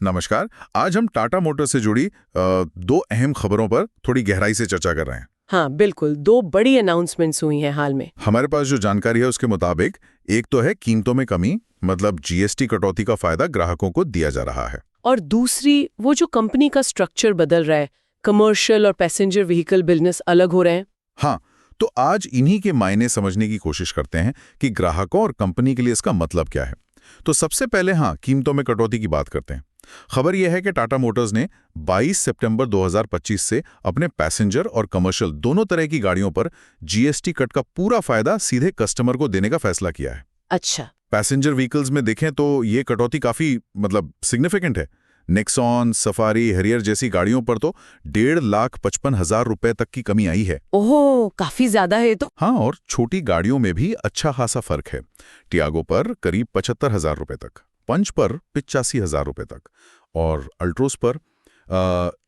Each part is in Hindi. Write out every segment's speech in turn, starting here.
नमस्कार। आज हम टाटा मोटर से जुड़ी दो अहम खबरों पर थोड़ी गहराई से चर्चा कर रहे हैं। हाँ बिल्कुल, दो बड़ी अनाउंसमेंट्स हुई हैं हाल में। हमारे पास जो जानकारी है उसके मुताबिक एक तो है कीमतों में कमी, मतलब जीएसटी कटौती का फायदा ग्राहकों को दिया जा रहा है। और दूसरी, वो जो कंपनी का स्ट्रक्चर बदल रहा है, कमर्शियल और पैसेंजर व्हीकल बिजनेस अलग हो रहे हैं। हाँ, तो आज इन्हीं के मायने समझने की कोशिश करते हैं कि ग्राहकों और कंपनी के लिए इसका मतलब क्या है। तो सबसे पहले कीमतों में कटौती की बात करते हैं। खबर यह है कि टाटा मोटर्स ने 22 सितंबर 2025 से अपने पैसेंजर और कमर्शियल दोनों तरह की गाड़ियों पर जीएसटी कट का पूरा फायदा सीधे कस्टमर को देने का फैसला किया है। अच्छा। पैसेंजर व्हीकल्स में देखें तो ये कटौती काफी सिग्निफिकेंट है। नेक्सॉन, सफारी, हैरियर जैसी गाड़ियों पर तो 1,55,000 रुपए तक की कमी आई है। ओहो, काफी ज्यादा है तो। हाँ, और छोटी गाड़ियों में भी अच्छा खासा फर्क है। टियागो पर करीब 75,000 रुपए तक, पंच पर 85,000 रुपए तक और अल्ट्रोस पर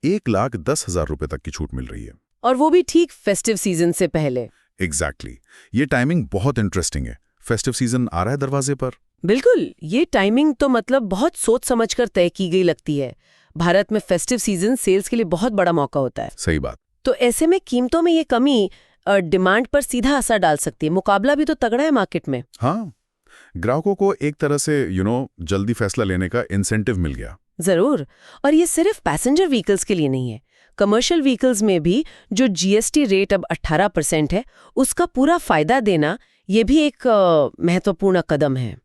1,10,000 रुपए तक की छूट मिल रही है। और वो भी ठीक फेस्टिव सीजन से पहले। एग्जैक्टली। ये टाइमिंग बहुत इंटरेस्टिंग है। फेस्टिव सीजन आ रहा है दरवाजे पर। बिल्कुल, ये टाइमिंग तो मतलब बहुत सोच समझकर तय की गई लगती है। भारत में फेस्टिव सीजन सेल्स के लिए बहुत बड़ा मौका होता है। सही बात। तो ऐसे में कीमतों में ये कमी डिमांड पर सीधा असर डाल सकती है। मुकाबला भी तो तगड़ा है मार्केट में। हाँ, ग्राहकों को एक तरह से जल्दी फैसला लेने का इंसेंटिव मिल गया। जरूर। और ये सिर्फ पैसेंजर व्हीकल्स के लिए नहीं है, कमर्शियल व्हीकल्स में भी जो जीएसटी रेट अब 18% है, उसका पूरा फायदा देना ये भी एक महत्वपूर्ण कदम है।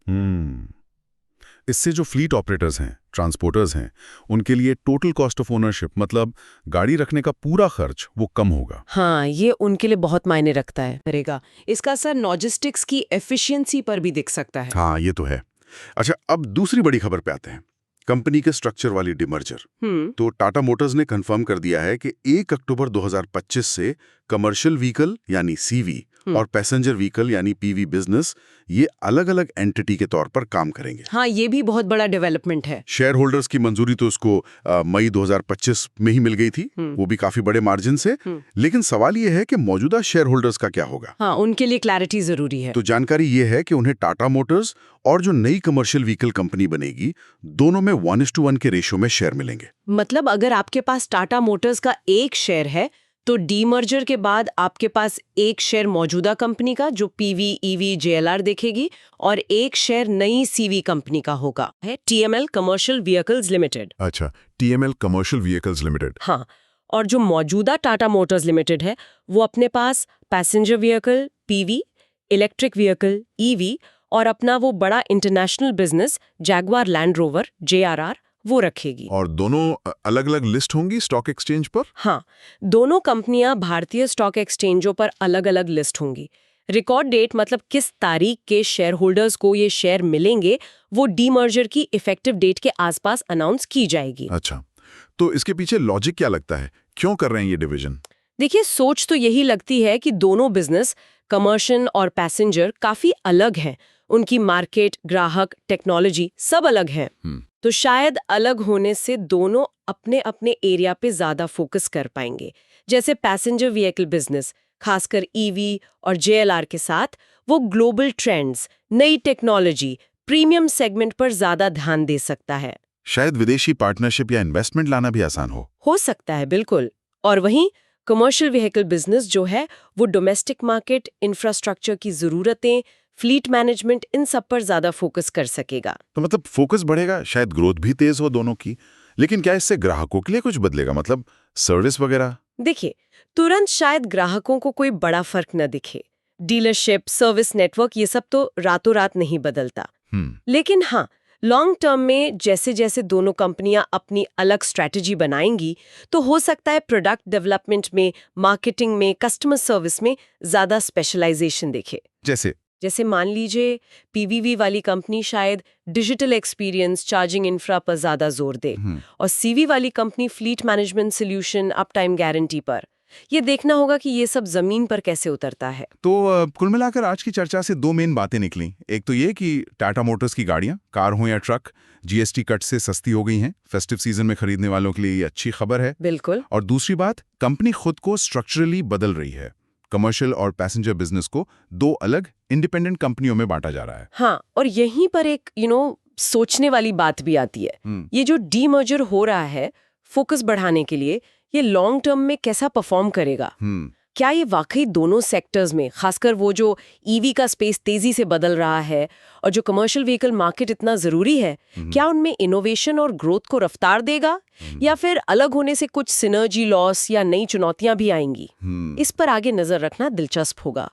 इससे जो फ्लीट ऑपरेटर्स हैं, ट्रांसपोर्टर्स हैं, उनके लिए टोटल कॉस्ट ऑफ ओनरशिप, मतलब गाड़ी रखने का पूरा खर्च, वो कम होगा। हाँ, ये उनके लिए बहुत मायने रखता है। करेगा इसका असर लॉजिस्टिक्स की एफिशिएंसी पर भी दिख सकता है। हाँ, ये तो है। अच्छा, अब दूसरी बड़ी खबर पे आते हैं, कंपनी के स्ट्रक्चर वाली डिमर्जर। तो टाटा मोटर्स ने कंफर्म कर दिया है कि 1 अक्टूबर 2025 से कमर्शियल व्हीकल यानी सीवी और पैसेंजर व्हीकल यानी पीवी बिजनेस ये अलग-अलग एंटिटी के तौर पर काम करेंगे। हाँ, ये भी बहुत बड़ा डेवलपमेंट है। शेयर होल्डर्स की मंजूरी तो उसको मई 2025 में ही मिल गई थी, वो भी काफी बड़े मार्जिन से। लेकिन सवाल ये है कि मौजूदा शेयर होल्डर्स का क्या होगा। हाँ, उनके लिए क्लैरिटी जरूरी है। तो जानकारी ये है कि उन्हें टाटा मोटर्स और जो नई कमर्शियल व्हीकल कंपनी बनेगी, दोनों में 1:1 के रेशियो में शेयर मिलेंगे। मतलब अगर आपके पास टाटा मोटर्स का एक शेयर है तो डीमर्जर के बाद आपके पास एक शेयर मौजूदा कंपनी का जो पीवी, ईवी, जेएलआर देखेगी और एक शेयर नई सीवी कंपनी का होगा, है टीएमएल कमर्शियल व्हीकल्स लिमिटेड। अच्छा, टीएमएल कमर्शियल व्हीकल्स लिमिटेड। हाँ, और जो मौजूदा टाटा मोटर्स लिमिटेड है वो अपने पास passenger vehicle PV, electric vehicle EV और अपना वो बड़ा international business Jaguar Land Rover JRR वो रखेगी। और दोनों अलग-अलग लिस्ट होंगी स्टॉक एक्सचेंज पर? हाँ, दोनों कंपनियां भारतीय स्टॉक एक्सचेंजों पर अलग-अलग लिस्ट होंगी। रिकॉर्ड डेट मतलब किस तारीख के शेयर होल्डर्स को ये शेयर मिलेंगे, वो डीमर्जर की इफेक्टिव डेट के आसपास अनाउंस की जाएगी। अच्छा, तो इसके पीछे लॉजिक क्या लगता है? क्यों कर रहे हैं ये डिवीजन? देखिए, सोच तो यही लगती है कि दोनों बिजनेस, कमर्शियल और पैसेंजर, काफी अलग हैं। उनकी मार्केट, ग्राहक, टेक्नोलॉजी सब अलग है। तो शायद अलग होने से दोनों अपने अपने एरिया पे ज्यादा फोकस कर पाएंगे। जैसे पैसेंजर व्हीकल बिजनेस, खासकर ईवी और जेएलआर के साथ, वो ग्लोबल ट्रेंड्स, नई टेक्नोलॉजी, प्रीमियम सेगमेंट पर ज्यादा ध्यान दे सकता है। शायद विदेशी पार्टनरशिप या इन्वेस्टमेंट लाना भी आसान हो सकता है, बिल्कुल। और वहीं कमर्शियल व्हीकल बिजनेस जो है वो डोमेस्टिक मार्केट, इंफ्रास्ट्रक्चर की जरूरतें, फ्लीट मैनेजमेंट, इन सब पर ज्यादा फोकस कर सकेगा। तो मतलब फोकस बढ़ेगा, शायद ग्रोथ भी तेज हो दोनों की। लेकिन क्या इससे ग्राहकों के लिए कुछ बदलेगा, मतलब सर्विस वगैरह? देखिए, तुरंत शायद ग्राहकों को कोई बड़ा फर्क न दिखे। डीलरशिप, सर्विस नेटवर्क, ये सब तो रातों रात नहीं बदलता। लेकिन हाँ, लॉन्ग टर्म में जैसे जैसे दोनों कंपनियां अपनी अलग स्ट्रैटेजी बनाएंगी, तो हो सकता है प्रोडक्ट डेवलपमेंट में, मार्केटिंग में, कस्टमर सर्विस में ज्यादा स्पेशलाइजेशन देखे। जैसे मान लीजिए पीवीवी वाली कंपनी शायद डिजिटल एक्सपीरियंस, चार्जिंग इंफ्रा पर ज्यादा जोर दे और सीवी वाली company fleet management solution, up time guarantee पर। ये देखना होगा कि ये सब जमीन पर कैसे उतरता है। तो कुल मिलाकर आज की चर्चा से दो मेन बातें निकली। एक तो ये कि टाटा मोटर्स की गाड़ियां, कार हो या ट्रक, जीएसटी कट से सस्ती हो गई हैं। फेस्टिव सीजन में खरीदने वालों के लिए ये अच्छी खबर है। बिल्कुल। और दूसरी बात, कंपनी खुद को स्ट्रक्चरली बदल रही है। कमर्शियल और पैसेंजर बिजनेस को दो अलग इंडिपेंडेंट कंपनियों में बांटा जा रहा है। हाँ, और यहीं पर एक सोचने वाली बात भी आती है। ये जो डीमर्जर हो रहा है फोकस बढ़ाने के लिए, ये लॉन्ग टर्म में कैसा परफॉर्म करेगा? क्या ये वाकई दोनों सेक्टर्स में, खासकर वो जो ईवी का स्पेस तेजी से बदल रहा है और जो कमर्शियल व्हीकल मार्केट इतना जरूरी है, क्या उनमें इनोवेशन और ग्रोथ को रफ्तार देगा या फिर अलग होने से कुछ सिनर्जी लॉस या नई चुनौतियां भी आएंगी? इस पर आगे नजर रखना दिलचस्प होगा।